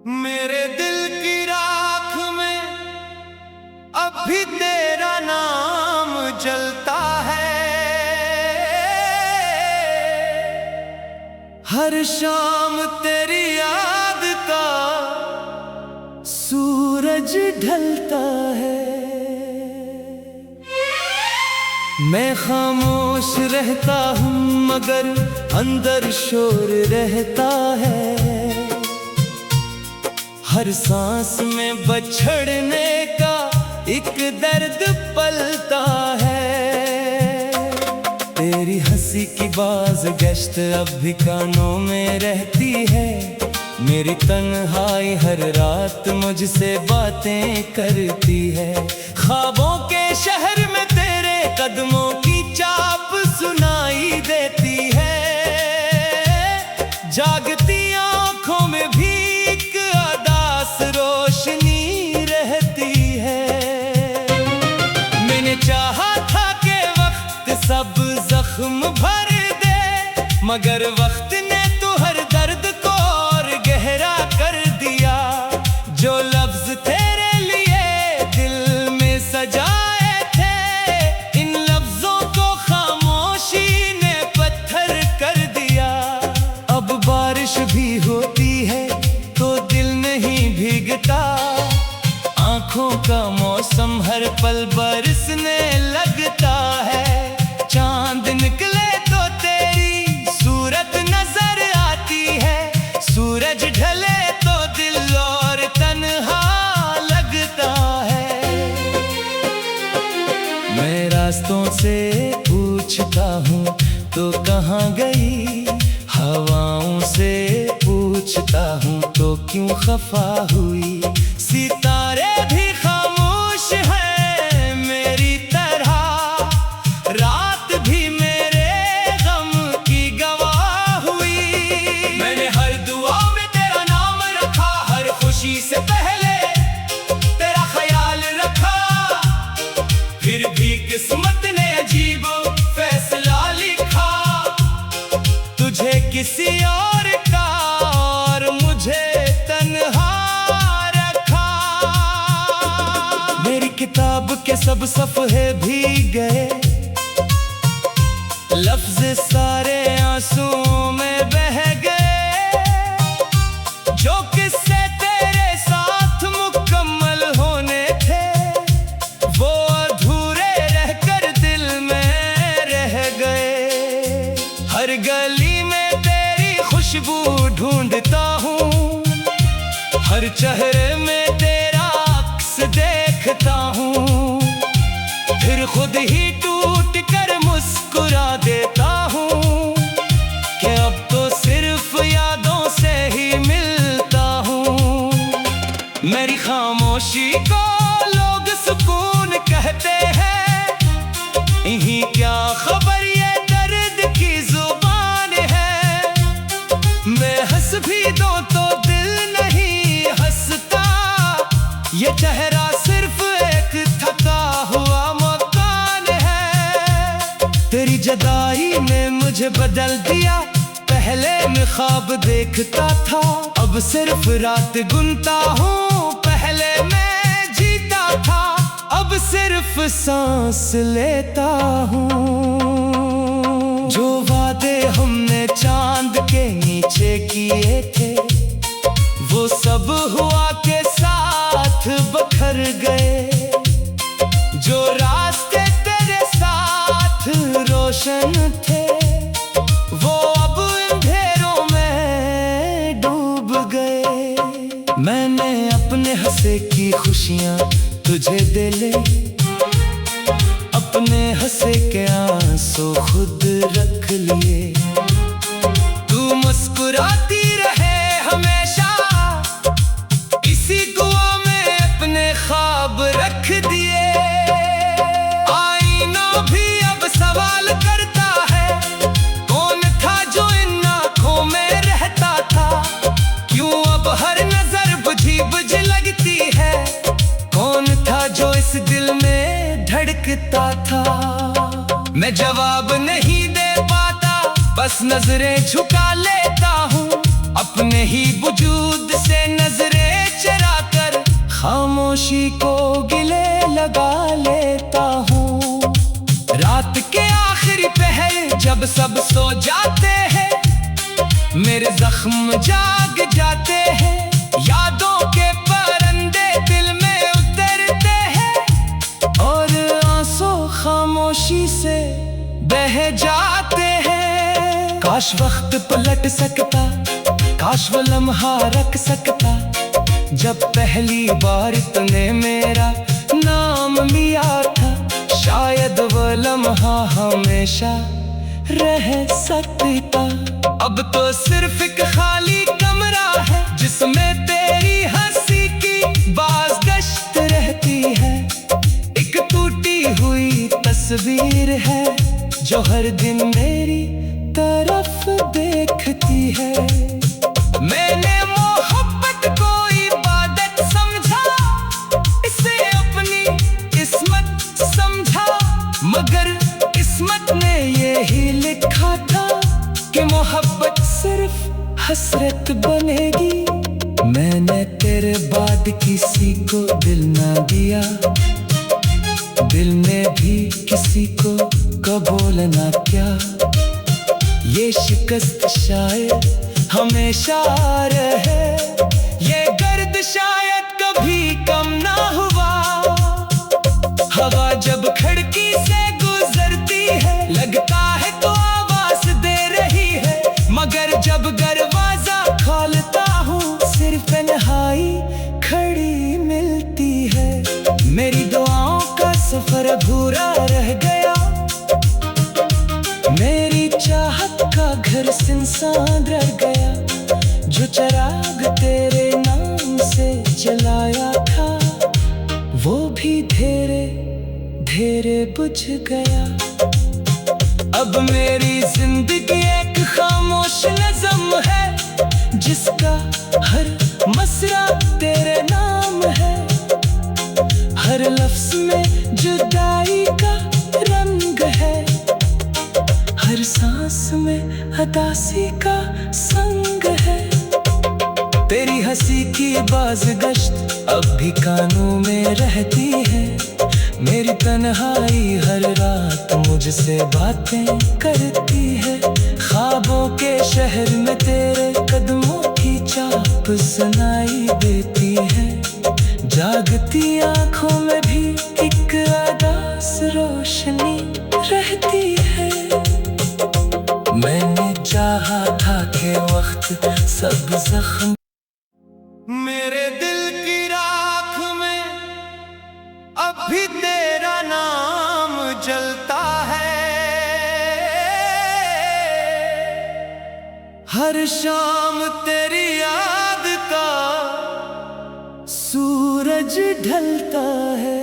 मेरे दिल की राख में अब भी तेरा नाम जलता है। हर शाम तेरी याद का सूरज ढलता है। मैं खामोश रहता हूँ मगर अंदर शोर रहता है। हर सांस में बछड़ने का एक दर्द पलता है। तेरी हंसी की बाज गश्त अब भी कानों में रहती है। मेरी तन्हाई हर रात मुझसे बातें करती है। ख्वाबों के शहर में तेरे कदमों की चाप सुनाई देती है। जागती आंखों में भी एक अदास रोशनी रहती है। मैंने चाहा था कि वक्त सब जख्म भर दे, मगर वक्त ने तो हर दर्द को और गहरा कर दिया। जो लफ्ज तेरे लिए दिल में सजाए थे, इन लफ्जों को खामोशी ने पत्थर कर दिया। अब बारिश भी होती है तो दिल नहीं भीगता। आंखों का मौसम हर पल बरसने लगता है। चांद निकले तो तेरी सूरत नजर आती है। सूरज ढले तो दिल और तन्हा लगता है। मैं रास्तों से पूछता हूँ तो कहाँ गई, हवाओं से पूछता हूँ तो क्यों खफा हुई। सितारे भी खामोश हैं मेरी तरह, रात भी मेरे गम की गवाह हुई। मैंने हर दुआ में तेरा नाम रखा, हर खुशी से पहले तेरा ख्याल रखा। फिर भी किस्मत ने अजीब फैसला लिखा। तुझे किसी और का और मुझे तन्हा रखा। मेरी किताब के सब सफ़हे भीग गए, लफ्ज सारे आंसुओं में बह गए। जो किस्से तेरे साथ मुकम्मल होने थे, वो अधूरे रहकर दिल में रह गए। हर गली में तेरी खुशबू ढूंढता हूँ, हर चेहरे में तेरा अक्स देखता हूँ। फिर खुद ही टूट कर मुस्कुरा देता हूँ कि अब तो सिर्फ यादों से ही मिलता हूँ। मेरी खामोशी को लोग सुकून कहते हैं, इन्हीं क्या खबर ये दर्द की जुबान है। मैं हंस भी दूं तो दिल नहीं हंसता। ये चेहरा सिर्फ एक थका हुआ मकान है। तेरी जुदाई ने मुझे बदल दिया। पहले मैं ख्वाब देखता था, अब सिर्फ रात गुनता हूँ। पहले मैं जीता था, अब सिर्फ सांस लेता हूँ। जो वादे हमने चांद के नीचे किए थे, वो सब हुआ के साथ बखर गए। जो रास्ते तेरे साथ रोशन थे, वो अब अंधेरों में डूब गए। मैंने अपने हंसे की खुशियाँ तुझे दे ले, अपने हंसे के आंसू खुद रख लिए। तू मुस्कुराती रहे हमेशा, इसी दुआ में अपने ख्वाब रख दिए। आईना भी अब सवाल करता है, कौन था जो इन आँखों में रहता था। क्यों अब हर नजर बुझी बुझ लगती है। कौन था जो इस दिल में धड़कता था। मैं जवाब नहीं दे पाता, बस नजरें झुका लेता हूँ। अपने ही वजूद से नजरें सो जाते हैं, मेरे जख्म जाग जाते हैं। यादों के परंदे दिल में उतरते हैं और आंसू खामोशी से बह जाते हैं। काश वक्त पलट सकता, काश वो लम्हा रख सकता, जब पहली बार तूने मेरा नाम लिया था। शायद वो लम्हा हमेशा रह सकता। अब तो सिर्फ एक खाली कमरा है जिसमें तेरी हंसी की बाज़गश्त रहती है। एक टूटी हुई तस्वीर है जो हर दिन मेरी तरफ देखती है। मैंने मोहब्बत को इबादत समझा, इसे अपनी किस्मत समझा, मगर किस्मत ने यही लिखा था कि मोहब्बत सिर्फ हसरत बनेगी। मैंने तेरे बाद किसी को दिल ना दिया, दिल ने भी किसी को कबूल ना किया। ये शिकस्त शायद हमेशा रहे, ये दर्द शायद कभी कम ना हुआ। हवा जब खिड़की से गुजरती है लगता है तो आवाज दे रही है, मगर जब दरवाजा खोलता हूँ सिर्फ तन्हाई खड़ी मिलती है। मेरी दुआओं का सफर अधूरा रह गया, मेरी चाहत का घर सुनसान रह गया। जो चिराग तेरे नाम से जलाया था वो भी धीरे धीरे बुझ गया। अब मेरी जिंदगी एक खामोश नज़्म है जिसका हर मसरा तेरे नाम है। हर लफ्ज़ में जुदाई का रंग है, हर सांस में उदासी का संग है। तेरी हंसी की बाज़गश्त अब भी कानों में रहती है। मेरी तन्हाई हर रात मुझसे बातें करती है। ख्वाबों के शहर में तेरे कदमों की चाप सुनाई देती है। जागती आंखों में भी एक अदास रोशनी रहती है। मैंने चाहा था कि वक्त सब जख्म मेरे दिल की राख में अब भी तेरा नाम जलता है। हर शाम तेरी याद का सूरज ढलता है।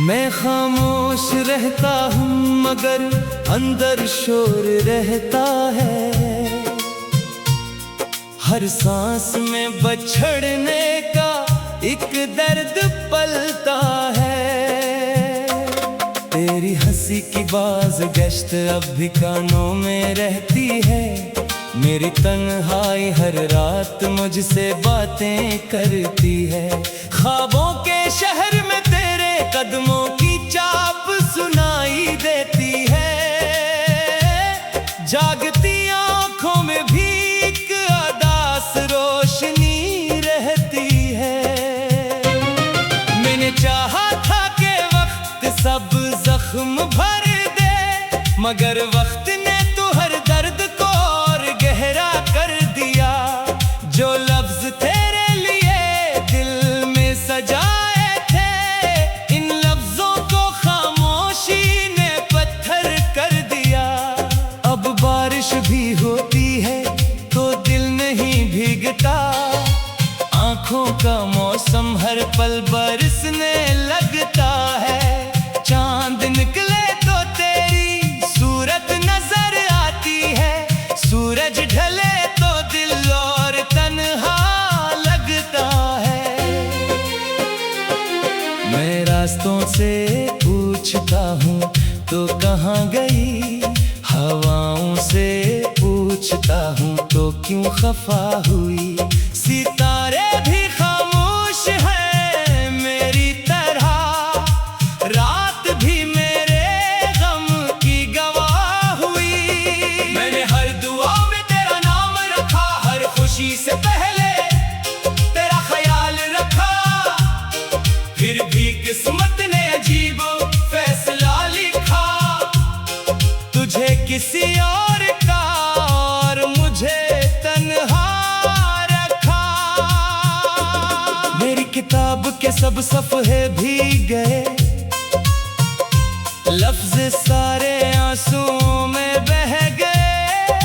मैं खामोश रहता हूँ मगर अंदर शोर रहता है। हर सांस में बछड़ने का एक दर्द पलता है। तेरी हंसी की बाज़गश्त अब भी कानों में रहती है। मेरी तन्हाई हर रात मुझसे बातें करती है। ख्वाबों के शहर में तेरे कदमों की चाप सुनाई देती है। जागती आंखों में भी एक अदास रोशनी रहती है। मैंने चाहा था कि वक्त सब जख्म भर दे, मगर वक्त ने तो हर दर्द को और गहरा कर दिया। जो लफ्ज तेरे लिए दिल में सजाए थे, इन लफ्जों को खामोशी ने पत्थर कर दिया। अब बारिश भी होती है तो दिल नहीं भीगता। आंखों का मौसम हर पल बरसने लगता है। चांद निकले तो तेरी सूरत नजर आती है। सूरज ढले तो दिल और तन्हा लगता है। मैं रास्तों से पूछता हूँ तो कहाँ गई, हवाओं से पूछता हूँ तो क्यों खफा हुई। सितारे भी खामोश हैं मेरी तरह, रात भी मेरे गम सब सफ़हे भीग गए, लफ्ज़ सारे आंसुओं में बह गए।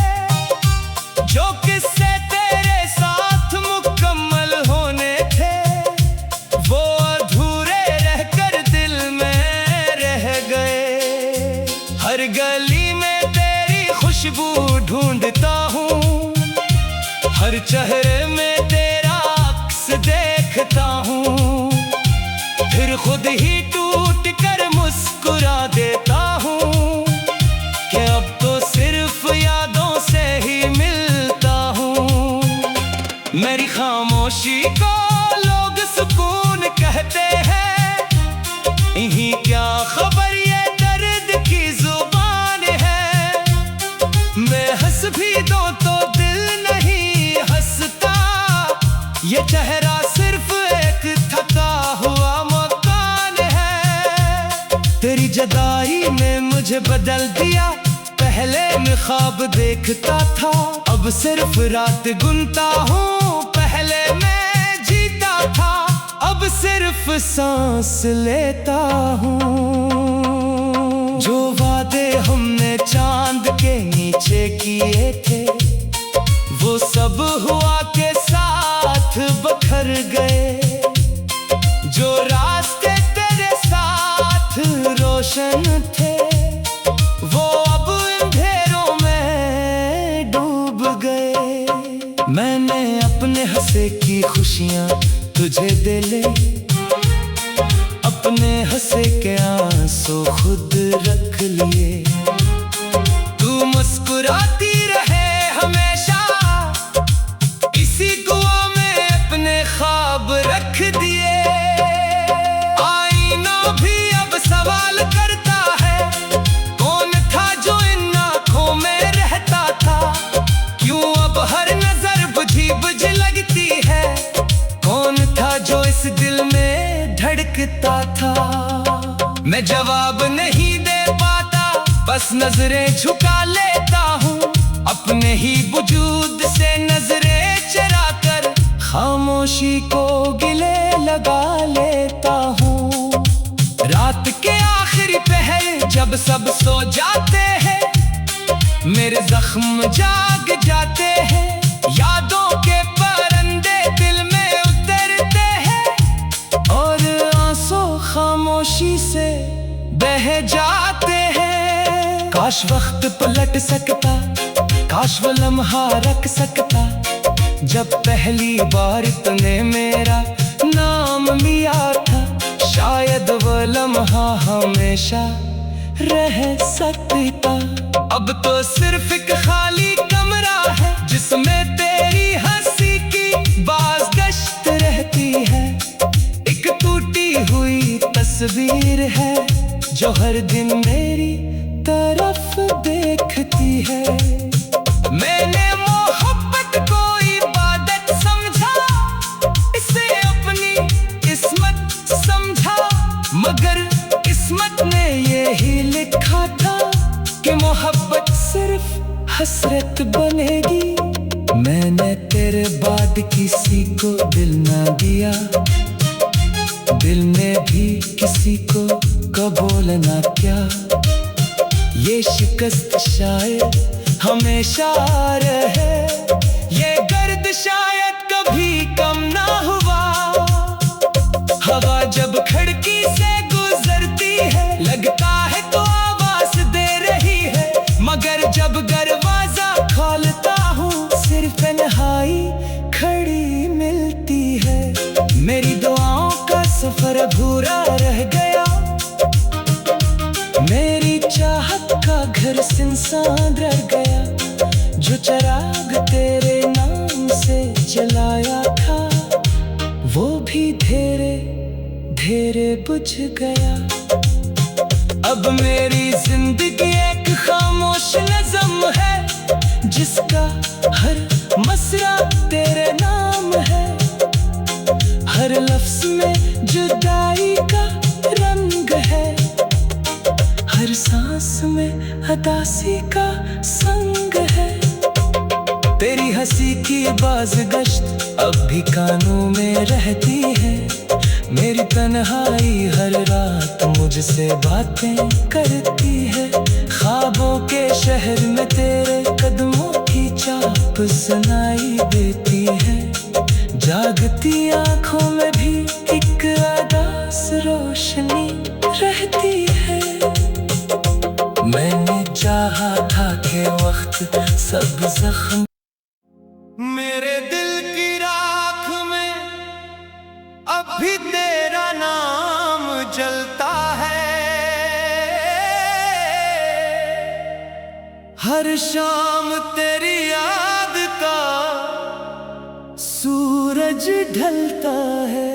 जो किस्से तेरे साथ मुकम्मल होने थे, वो अधूरे रहकर दिल में रह गए। हर गली में तेरी खुशबू ढूंढता हूँ, हर चेहरे में तेरा अक्स देखता हूँ, फिर खुद ही टूट कर मुस्कुरा देता हूँ कि अब तो सिर्फ यादों से ही मिलता हूँ। मेरी खामोशी को लोग सुकून कहते हैं, इन्हीं क्या खबर ये दर्द की जुबान है। मैं हंस भी दूं तो दिल नहीं हंसता, ये चेहरा सिर्फ एक थका हुआ मकान है। तेरी जुदाई ने मुझे बदल दिया, पहले मैं ख्वाब देखता था, अब सिर्फ रात गुनता हूँ। पहले मैं जीता था, अब सिर्फ सांस लेता हूँ। जो वादे हमने चांद के नीचे किए थे, वो सब हुआ के साथ बखर गए। जो रास्ते तेरे साथ रोशन थे, वो अब अंधेरों में डूब गए। मैंने अपने हंसे की खुशियाँ तुझे दे ले, अपने हंसे के आंसू खुद रख लिए। तू मुस्कुराती रहे हमेशा, इसी दुआ में अपने ख्वाब रख दिए। आईना भी अब सवाल करता है, कौन था जो इन आँखों में रहता था। क्यों अब हर नजर बुझी बुझ लगती है, कौन था जो इस दिल में धड़कता था। मैं जवाब नहीं दे पाता, बस नजरें झुका लेता हूँ। अपने ही वजूद से नजरें चरा कर खामोशी को गिले लगा लेता हूँ। रात के आखिरी पहर जब सब सो जाते हैं, मेरे जख्म जाग जाते हैं। यादों के परंदे दिल में उतरते हैं, और आंसू खामोशी से बह जाते हैं। काश वक्त पलट सकता, काश वो लम्हा रख सकता, जब पहली बार तूने मेरा नाम लिया था। शायद वो लम्हा हमेशा रह सकता। अब तो सिर्फ एक खाली कमरा है, जिसमें तेरी हंसी की बाज़गश्त रहती है। एक टूटी हुई तस्वीर है, जो हर दिन मेरी तरफ देखती है। मैंने मोहब्बत को इबादत समझा, इसे अपनी किस्मत समझा, मगर किस्मत ने यही लिखा था कि मोहब्बत सिर्फ हसरत बनेगी। मैंने तेरे बाद किसी को दिल ना दिया, दिल ने भी किसी को कबूल ना किया। ये शिकस्त शायद हमेशा रहे, ये दर्द शायद कभी कम ना हुआ। हवा जब खिड़की से गुजरती है, लगता है तो आवाज दे रही है, मगर जब दरवाजा खोलता हूँ, सिर्फ तन्हाई खड़ी मिलती है। मेरी दुआओं का सफर अधूरा रह गया, मेरी चाहत का घर सुनसान रह गया। जो चिराग तेरे नाम से जलाया था, वो भी धीरे धीरे बुझ गया। अब मेरी जिंदगी एक खामोश नज़म है, जिसका हर मसरा तेरे नाम है। हर लफ्ज़ में जुदाई का रंग है, हर सांस में उदासी का संग है। तेरी हंसी की बाज़गश्त अब भी कानों में रहती है, मेरी तन्हाई हर रात मुझसे बातें करती है। ख्वाबों के शहर में तेरे कदमों की चाप सुनाई देती है। जागती आंखों में भी एक अदास रोशनी रहती है। मैंने चाहा था कि वक्त सब जख्म मेरे दिल की राख में अब भी तेरा नाम जलता है। हर शाम तेरी याद का सूरज ढलता है।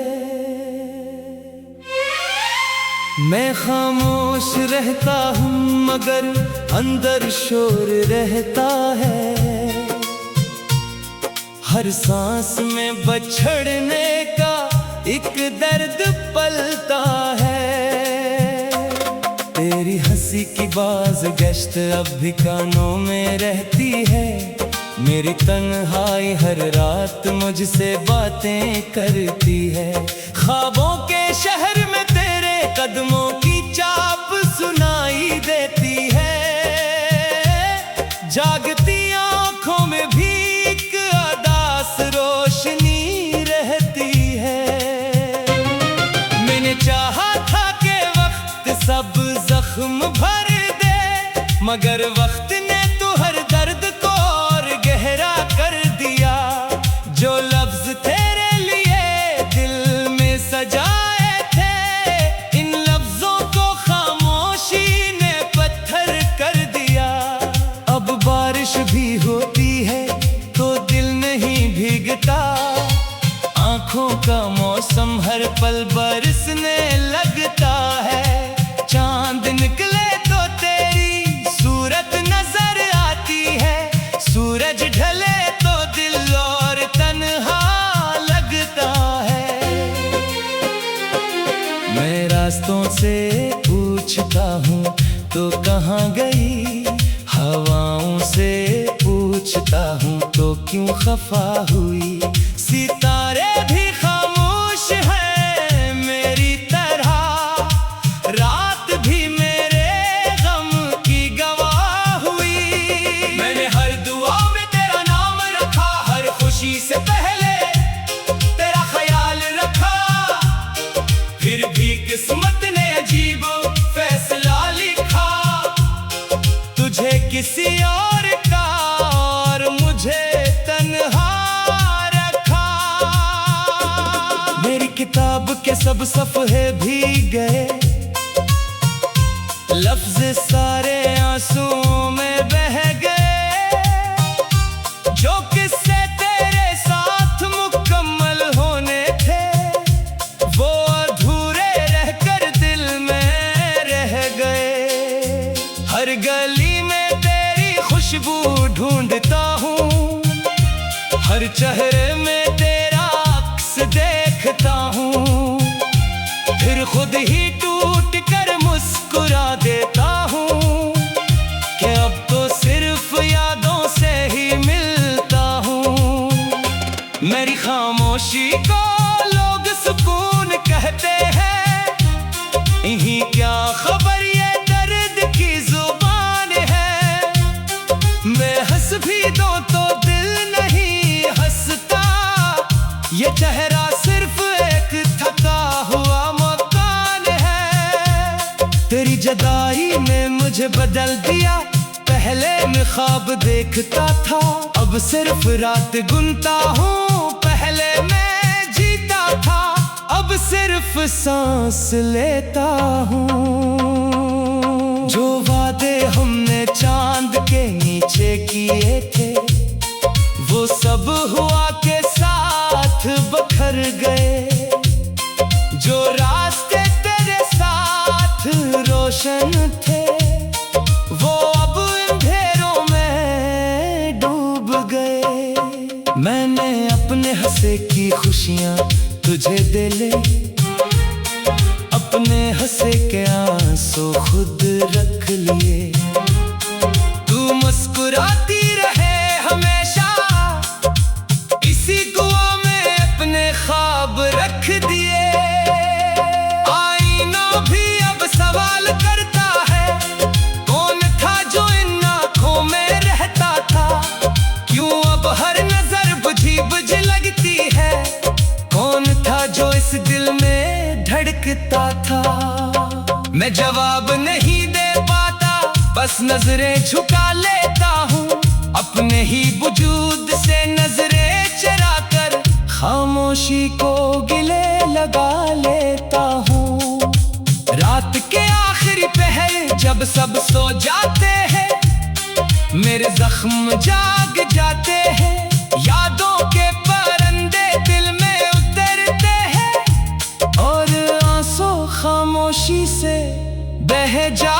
मैं खामोश रहता हूँ मगर अंदर शोर रहता है। हर सांस में बछड़ने का एक दर्द पलता है। तेरी हंसी की बाज गश्त अब भी कानों में रहती है। मेरी तन्हाई हर रात मुझसे बातें करती है। ख्वाबों के शहर में तेरे कदमों की चाप सुनाई देती है। जागती आंखों में भी एक अदास रोशनी रहती है। मैंने चाहा था कि वक्त सब जख्म भर दे, मगर वक्त ने तो हर दर्द को और गहरा कर दिया। जो लफ्ज तेरे लिए दिल में सजाए थे, इन लफ्जों को खामोशी ने पत्थर कर दिया। अब बारिश भी होती है तो दिल नहीं भीगता। आंखों का मौसम हर पल बरसने लगता है। चांद निकले तो तेरी सूरत नजर आती है। सूरज ढले तो दिल और तन्हा लगता है। मैं रास्तों से पूछता हूँ तो कहाँ गई, हवाओं से पूछता हूँ तो क्यों खफा हुई। सितारे भी खामोश हैं मेरी तरह, रात भी मेरे गम की गवाह हुई। मैंने हर दुआ में तेरा नाम रखा, हर खुशी से पहले तेरा ख्याल रखा। फिर भी किस्मत ने अजीब फैसला लिखा। तुझे किसी और का और मुझे तन्हा रखा। मेरी किताब के सब सफ़हे भीग गए, लफ्ज सारे आंसुओं में बह गए। जो किस्से तेरे साथ मुकम्मल होने थे, वो अधूरे रहकर दिल में रह गए। हर गली में तेरी खुशबू ढूंढता हूँ, हर चेहरे में तेरा अक्स देखता हूँ। फिर खुद ही टूट कर मुस्कुरा देता हूँ कि अब तो सिर्फ यादों से ही मिलता हूँ। मेरी खामोशी को लोग सुकून कहते हैं, इन्हीं क्या खबर ये दर्द की जुबान है। मैं हंस भी दूं तो दिल नहीं हंसता। ये चेहरा सिर्फ एक थका हुआ मकान है। तेरी जुदाई ने मुझे बदल दिया। पहले मैं ख्वाब देखता था, अब सिर्फ रात गुनता हूँ। पहले मैं जीता था, अब सिर्फ सांस लेता हूँ। जो वादे हमने चांद के नीचे किए थे, वो सब हुआ के साथ बखर गए। जो रास्ते तेरे साथ रोशन थे, वो अब अंधेरों में डूब गए। मैंने अपने हंसे की खुशियाँ तुझे दे ले, अपने हंसे के आंसू खुद रख लिए। तू मुस्कुराती रहे हमेशा, इसी दुआ में अपने ख्वाब रख दिए। दिखता था। मैं जवाब नहीं दे पाता, बस नजरें झुका लेता हूँ। अपने ही वजूद से नजरें चरा कर खामोशी को गिले लगा लेता हूँ। रात के आखिरी पहर जब सब सो जाते हैं, मेरे जख्म जाग जाते हैं। यादों के परंदे दिल में उतरते हैं और आंसू खामोशी से बह जा